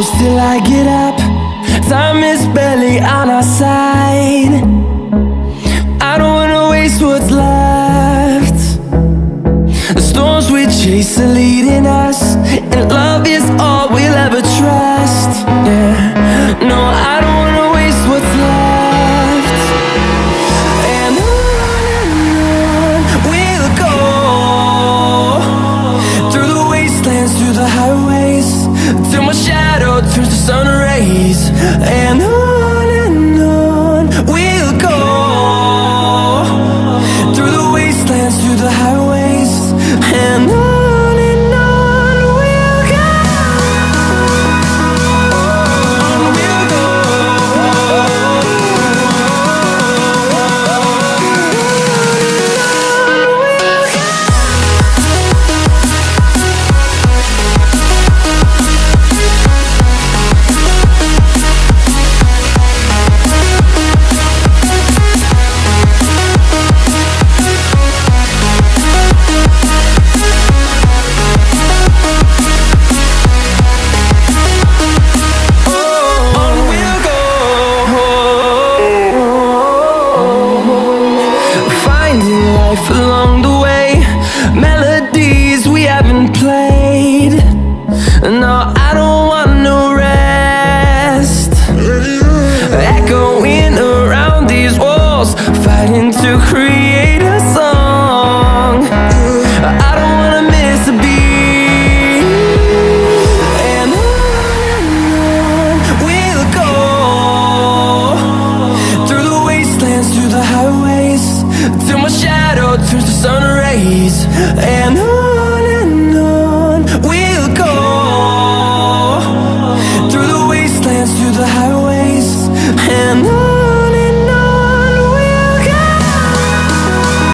close till I get up. Time is barely on our side. I don't wanna waste what's left. The storms we chase are leading us, and love is all we'll ever trust. Yeah, no, I don't wanna waste what's left. And on we'll go, through the wastelands, through the highways, till my shadow turns to sun rays. And on we'll go, through the wastelands, through the highways, and on we'll go. On we'll go. Along the way, melodies we haven't played. No, I don't want no rest. Echoing around these walls, fighting to create a song. I don't wanna miss a beat. And on we'll go, through the wastelands, through the highways, till my shadow turns to sun rays. And on